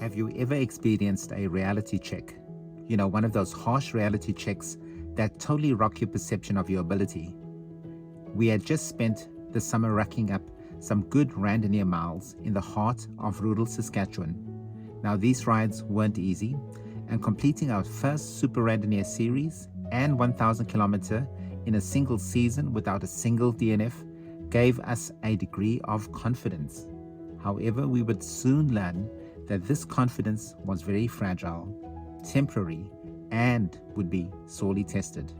Have you ever experienced a reality check? You know, one of those harsh reality checks that totally rock your perception of your ability. We had just spent the summer racking up some good randonnee miles in the heart of rural Saskatchewan. Now, these rides weren't easy, and completing our first Super Randonnee series and 1,000 kilometer in a single season without a single DNF gave us a degree of confidence. However, we would soon learn that this confidence was very fragile, temporary, and would be sorely tested.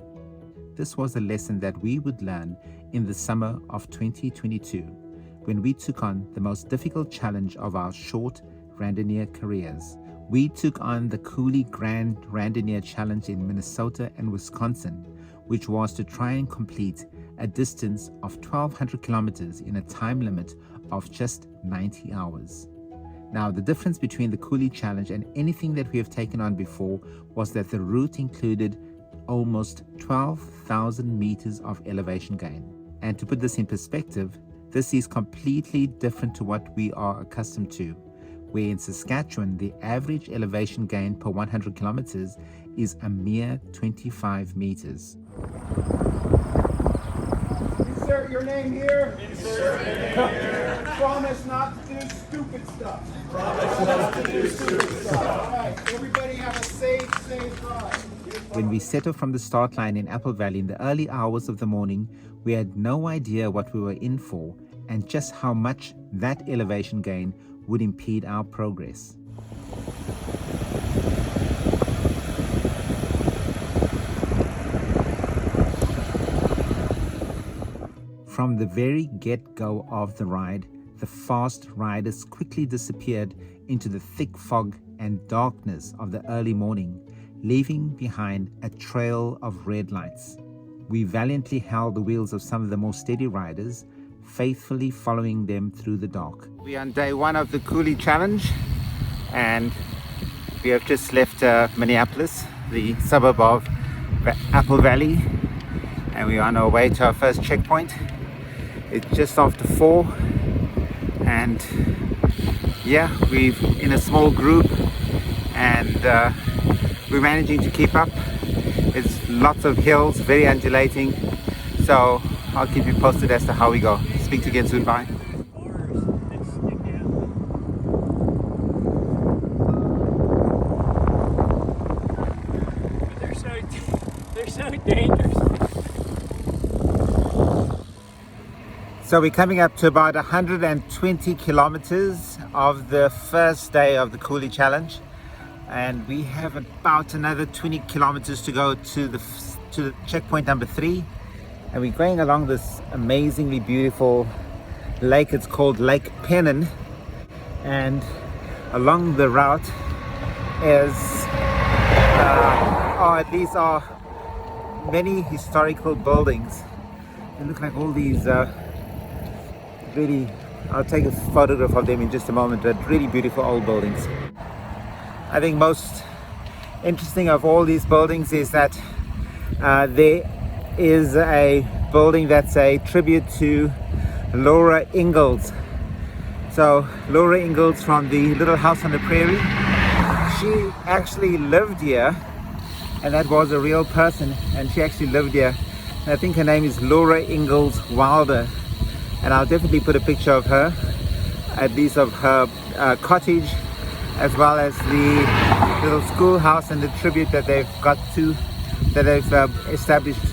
This was a lesson that we would learn in the summer of 2022, when we took on the most difficult challenge of our short randonnee careers. We took on the Coulee Grand Randonnee challenge in Minnesota and Wisconsin, which was to try and complete a distance of 1,200 kilometers in a time limit of just 90 hours. Now, the difference between the Coulee Challenge and anything that we have taken on before was that the route included almost 12,000 meters of elevation gain. And to put this in perspective, this is completely different to what we are accustomed to, where in Saskatchewan, the average elevation gain per 100 kilometers is a mere 25 meters. Insert your name here. Insert your name here. Promise not to do stupid stuff. Promise not to do stupid stuff. All right, everybody have a safe ride. When we set off from the start line in Apple Valley in the early hours of the morning, we had no idea what we were in for and just how much that elevation gain would impede our progress. From the very get-go of the ride, the fast riders quickly disappeared into the thick fog and darkness of the early morning, leaving behind a trail of red lights. We valiantly held the wheels of some of the more steady riders, faithfully following them through the dark. We are on day one of the Coulee Challenge, and we have just left Minneapolis, the suburb of Apple Valley, and we are on our way to our first checkpoint. It's just after 4, and yeah, we're in a small group, and we're managing to keep up. It's lots of hills, very undulating, so I'll keep you posted as to how we go. Speak to you again soon. Bye. They're so dangerous. So we're coming up to about 120 kilometers of the first day of the Coulee Challenge, and we have about another 20 kilometers to go to the checkpoint number 3, and we're going along this amazingly beautiful lake. It's called Lake Pennon, and along the route these are many historical buildings. They look like all these really, I'll take a photograph of them in just a moment, but really beautiful old buildings. I think most interesting of all these buildings is that there is a building that's a tribute to Laura Ingalls. So Laura Ingalls from the Little House on the Prairie, she actually lived here, and that was a real person, and she actually lived here. And I think her name is Laura Ingalls Wilder, and I'll definitely put a picture of her, at least of her cottage, as well as the little schoolhouse and the tribute that they've established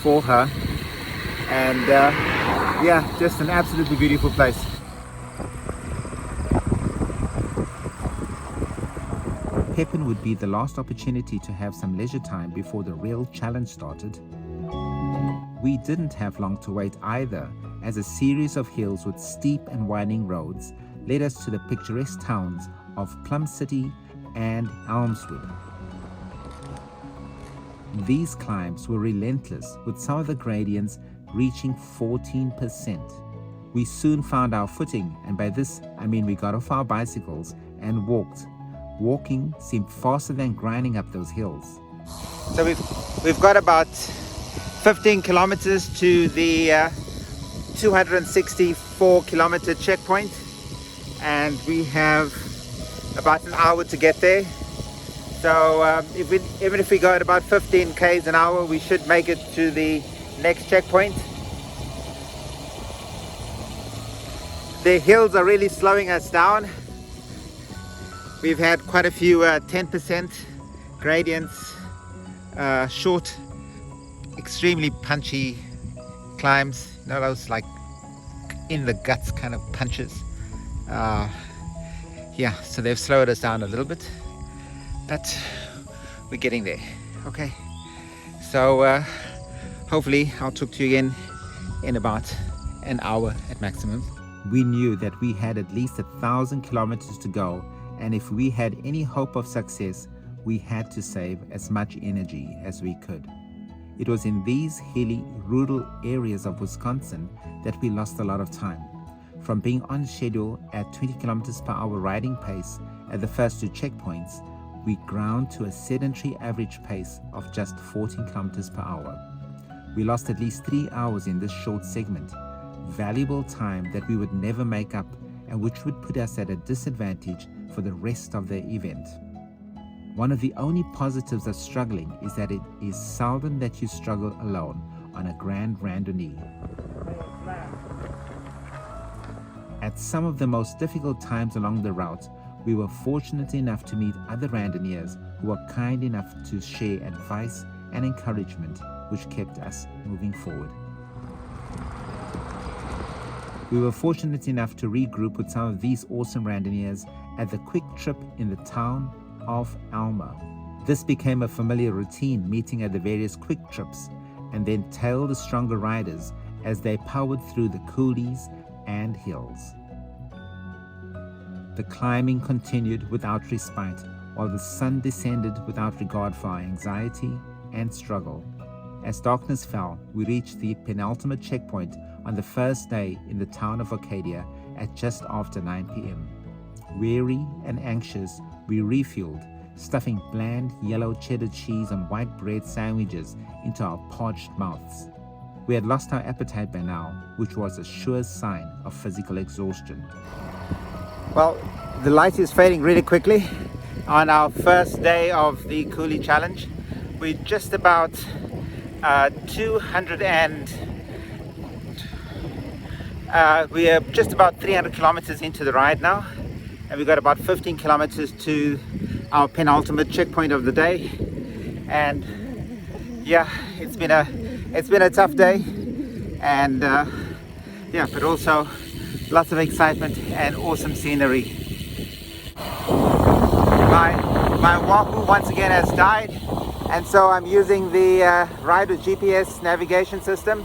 for her. And yeah, just an absolutely beautiful place. Pepin would be the last opportunity to have some leisure time before the real challenge started. We didn't have long to wait either, as a series of hills with steep and winding roads led us to the picturesque towns of Plum City and Elmswood. These climbs were relentless, with some of the gradients reaching 14%. We soon found our footing, and by this I mean we got off our bicycles and walked. Walking seemed faster than grinding up those hills. So we've got about 15 kilometers to the 264 kilometer checkpoint, and we have about an hour to get there. So even if we go at about 15 k's an hour, we should make it to the next checkpoint. The hills are really slowing us down. We've had quite a few 10% gradients, short, extremely punchy climbs, you know, those like in the guts kind of punches. Yeah, so they've slowed us down a little bit, but we're getting there. Okay, so hopefully I'll talk to you again in about an hour at maximum. We knew that we had at least 1,000 kilometers to go, and if we had any hope of success, we had to save as much energy as we could. It was in these hilly, rural areas of Wisconsin that we lost a lot of time. From being on schedule at 20 kilometers per hour riding pace at the first 2 checkpoints, we ground to a sedentary average pace of just 14 kilometers per hour. We lost at least 3 hours in this short segment, valuable time that we would never make up and which would put us at a disadvantage for the rest of the event. One of the only positives of struggling is that it is seldom that you struggle alone on a Grand Randonnee. At some of the most difficult times along the route, we were fortunate enough to meet other randonneers who were kind enough to share advice and encouragement, which kept us moving forward. We were fortunate enough to regroup with some of these awesome randonneers at the quick trip in the town of Alma. This became a familiar routine, meeting at the various quick trips and then tail the stronger riders as they powered through the coulees and hills. The climbing continued without respite while the sun descended without regard for our anxiety and struggle. As darkness fell, we reached the penultimate checkpoint on the first day in the town of Arcadia at just after 9 p.m. Weary and anxious, we refueled, stuffing bland yellow cheddar cheese and white bread sandwiches into our parched mouths. We had lost our appetite by now, which was a sure sign of physical exhaustion. Well, the light is fading really quickly on our first day of the Coulee Challenge. We're just about 300 kilometers into the ride now, and we've got about 15 kilometers to our penultimate checkpoint of the day. And yeah, it's been a tough day, and yeah, but also lots of excitement and awesome scenery. My Wahoo once again has died, and so I'm using the Ride with GPS navigation system,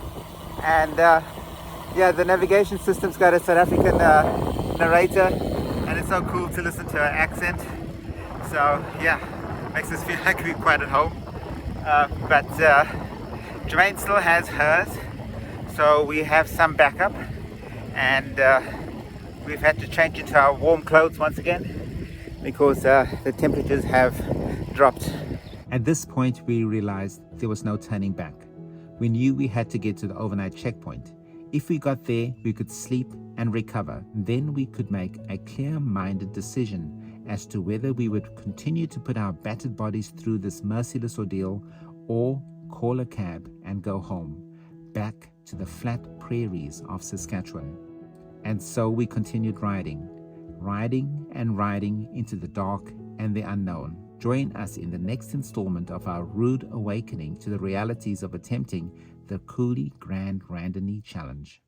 and yeah, the navigation system's got a South African narrator, and it's so cool to listen to her accent. So yeah, makes us feel like we're quite at home. But Jermaine still has hers, so we have some backup, and we've had to change into our warm clothes once again because the temperatures have dropped. At this point, we realized there was no turning back. We knew we had to get to the overnight checkpoint. If we got there, we could sleep and recover. Then we could make a clear-minded decision as to whether we would continue to put our battered bodies through this merciless ordeal or call a cab and go home, back to the flat prairies of Saskatchewan. And so we continued riding and riding into the dark and the unknown. Join us in the next installment of our rude awakening to the realities of attempting the Coulee Grand Randonnee Challenge.